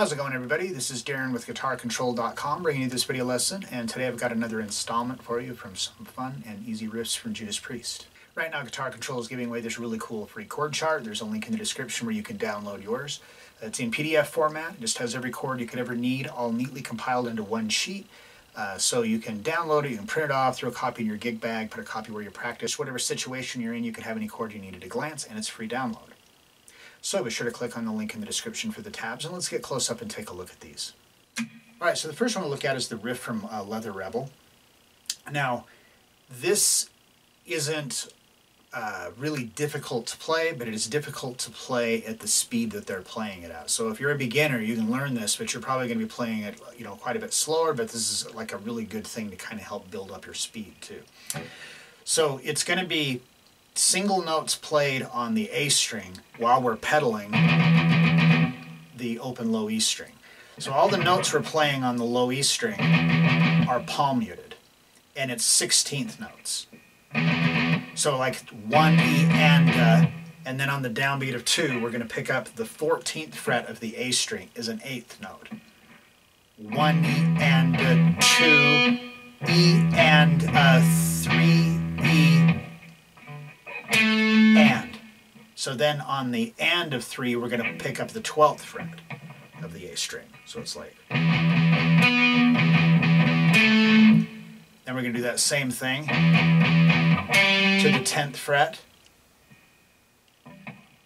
How's it going, everybody? This is Darrin with GuitarControl.com bringing you this video lesson, and today I've got another installment for you from some fun and easy riffs from Judas Priest. Right now, Guitar Control is giving away this really cool free chord chart. There's a link in the description where you can download yours. It's in PDF format. It just has every chord you could ever need, all neatly compiled into one sheet. So you can download it, you can print it off, throw a copy in your gig bag, put a copy where you practice. Whatever situation you're in, you can have any chord you need at a glance, and it's free download. So be sure to click on the link in the description for the tabs, and let's get close up and take a look at these. Alright, so the first one we'll look at is the riff from Leather Rebel. Now, this isn't really difficult to play, but it is difficult to play at the speed that they're playing it at. So if you're a beginner, you can learn this, but you're probably going to be playing it, quite a bit slower, but this is like a really good thing to kind of help build up your speed too. So it's going to be single notes played on the A string while we're pedaling the open low E string. So all the notes we're playing on the low E string are palm muted, and it's 16th notes. So like 1 E and then on the downbeat of 2, we're going to pick up the 14th fret of the A string is an 8th note. 1 E and 2 E and 3 E and. So then on the and of 3, we're going to pick up the 12th fret of the A string. So it's like. Then we're going to do that same thing to the 10th fret.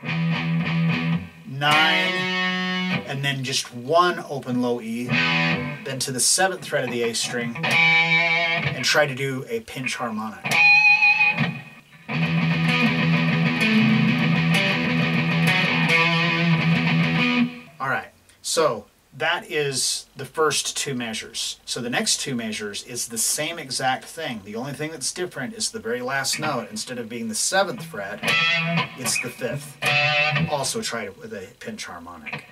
9, and then just 1 open low E, then to the 7th fret of the A string, and try to do a pinch harmonic. Alright, so that is the first 2 measures. So the next 2 measures is the same exact thing. The only thing that's different is the very last note. Instead of being the 7th fret, it's the 5th. Also try it with a pinch harmonic.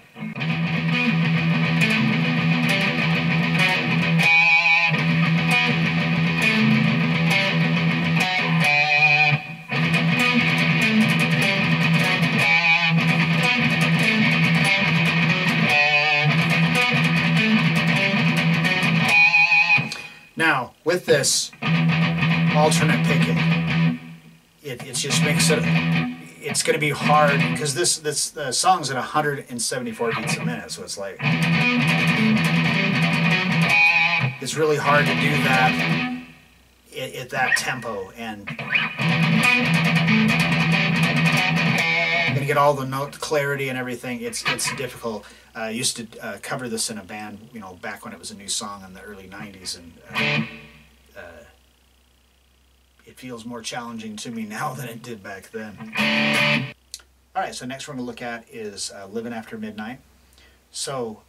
Now, with this alternate picking, it just makes it, it's going to be hard, because this song's at 174 beats a minute, so it's like, it's really hard to do that at that tempo, and going to get all the note clarity and everything. It's difficult. I used to cover this in a band, back when it was a new song in the early 90s, and it feels more challenging to me now than it did back then. Alright, so next one we're going to look at is Living After Midnight. So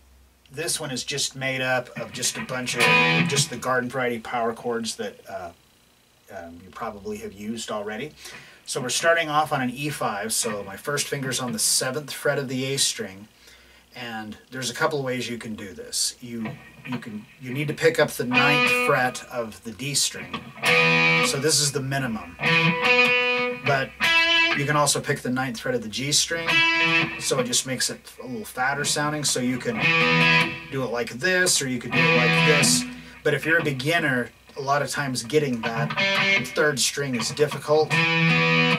this one is just made up of just a bunch of just the garden variety power chords that you probably have used already. So we're starting off on an E5, so my first finger's on the 7th fret of the A string, and there's a couple of ways you can do this. You need to pick up the 9th fret of the D string, so this is the minimum, but you can also pick the 9th fret of the G string, so it just makes it a little fatter sounding. So you can do it like this, or you could do it like this, but if you're a beginner, a lot of times getting that 3rd string is difficult,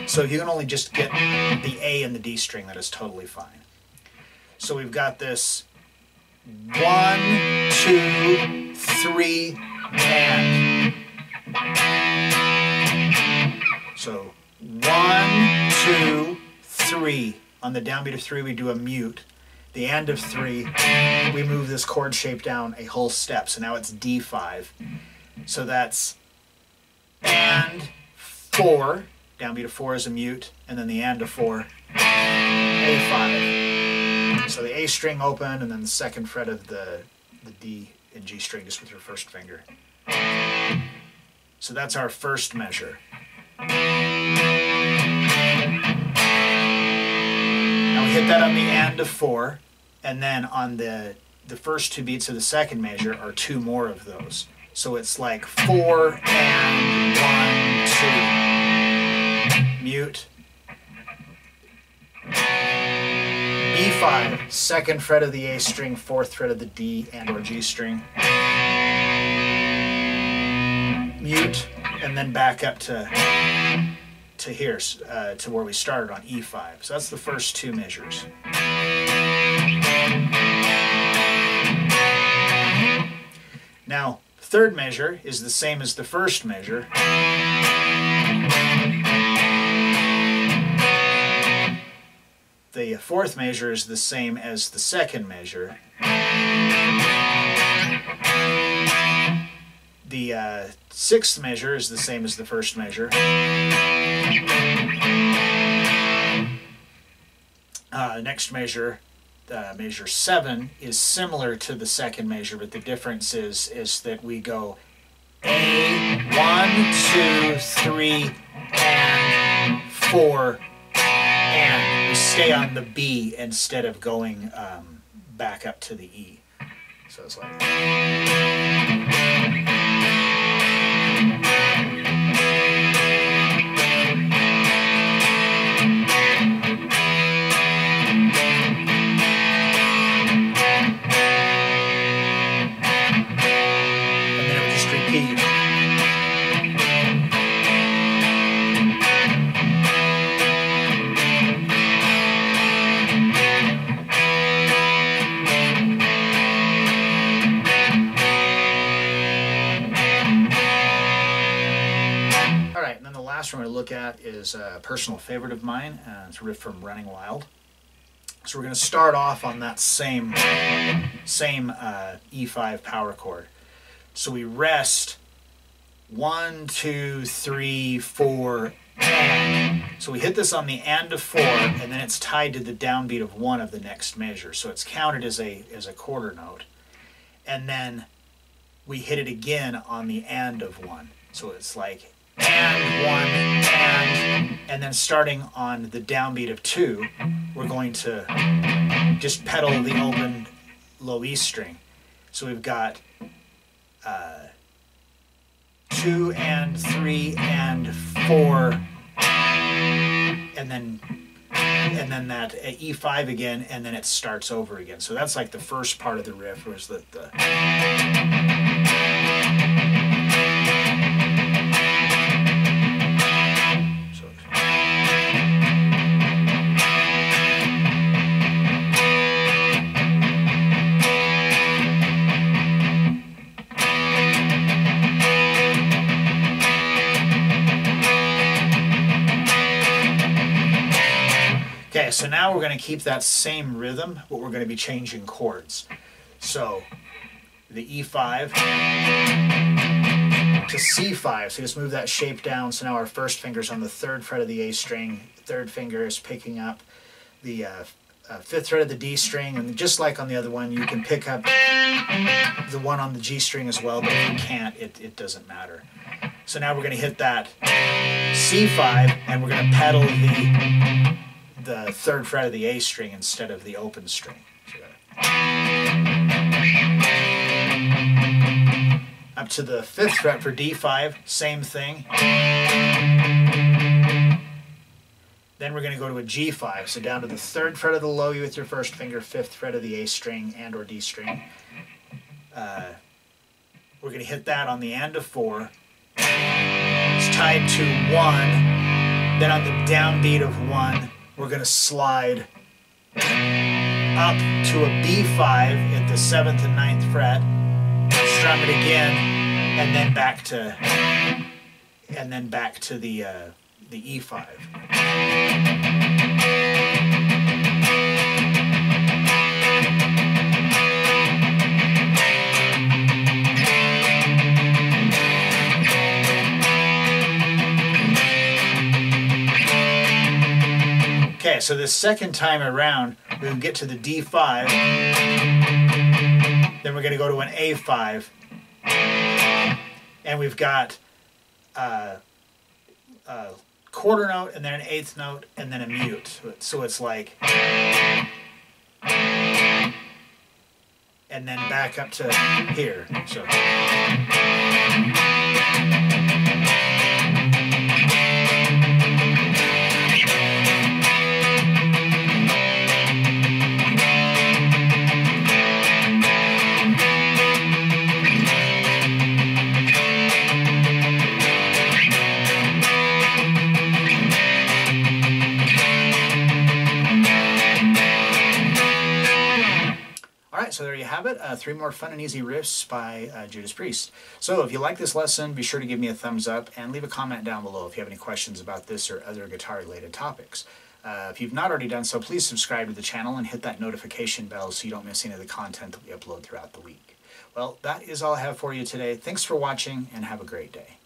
so if you can only just get the A and the D string, that is totally fine. So we've got this 1, 2, 3, and. So 1, 2, 3. On the downbeat of 3, we do a mute. The and of 3, we move this chord shape down a whole step. So now it's D5. So that's and 4. Downbeat of 4 is a mute, and then the and of 4, A5. So the A string open, and then the 2nd fret of the D and G string just with your first finger. So that's our first measure. Now we hit that on the and of 4, and then on the first 2 beats of the 2nd measure are 2 more of those. So it's like 4 and 1, 2. Mute. E5, 2nd fret of the A string, 4th fret of the D and or G string. Mute, and then back up to here, to where we started on E5. So that's the first two measures. Now, third measure is the same as the first measure. The fourth measure is the same as the second measure. The sixth measure is the same as the first measure. Next measure, measure 7, is similar to the second measure, but the difference is that we go A, 1, 2, 3, and 4, and we stay on the B instead of going back up to the E. So it's like... last one we're going to look at is a personal favorite of mine. It's a riff from Running Wild. So we're going to start off on that same E5 power chord. So we rest 1, 2, 3, 4, and. So we hit this on the and of 4, and then it's tied to the downbeat of 1 of the next measure. So it's counted as a quarter note. And then we hit it again on the and of 1. So it's like and 1, and then starting on the downbeat of 2, we're going to just pedal the open low E string. So we've got 2 and 3 and 4, and then that E5 again, and then it starts over again. So that's like the first part of the riff, was the Okay, so now we're going to keep that same rhythm, but we're going to be changing chords. So the E5 to C5, so just move that shape down. So now our first finger's on the 3rd fret of the A string, 3rd finger is picking up the 5th fret of the D string, and just like on the other one, you can pick up the one on the G string as well, but if you can't, it doesn't matter. So now we're going to hit that C5, and we're going to pedal the 3rd fret of the A string instead of the open string. So up to the 5th fret for D5, same thing. Then we're going to go to a G5, so down to the 3rd fret of the low E with your first finger, 5th fret of the A string and or D string. We're going to hit that on the and of 4. It's tied to 1. Then on the downbeat of 1, we're going to slide up to a B5 at the 7th and 9th fret, strum it again, and then back to the E5. Okay, so the second time around, we'll get to the D5, then we're going to go to an A5, and we've got a quarter note, and then an 8th note, and then a mute. So it's like, and then back up to here. So. so there you have it. 3 more fun and easy riffs by Judas Priest. So if you like this lesson, be sure to give me a thumbs up and leave a comment down below if you have any questions about this or other guitar-related topics. If you've not already done so, please subscribe to the channel and hit that notification bell so you don't miss any of the content that we upload throughout the week. Well, that is all I have for you today. Thanks for watching and have a great day.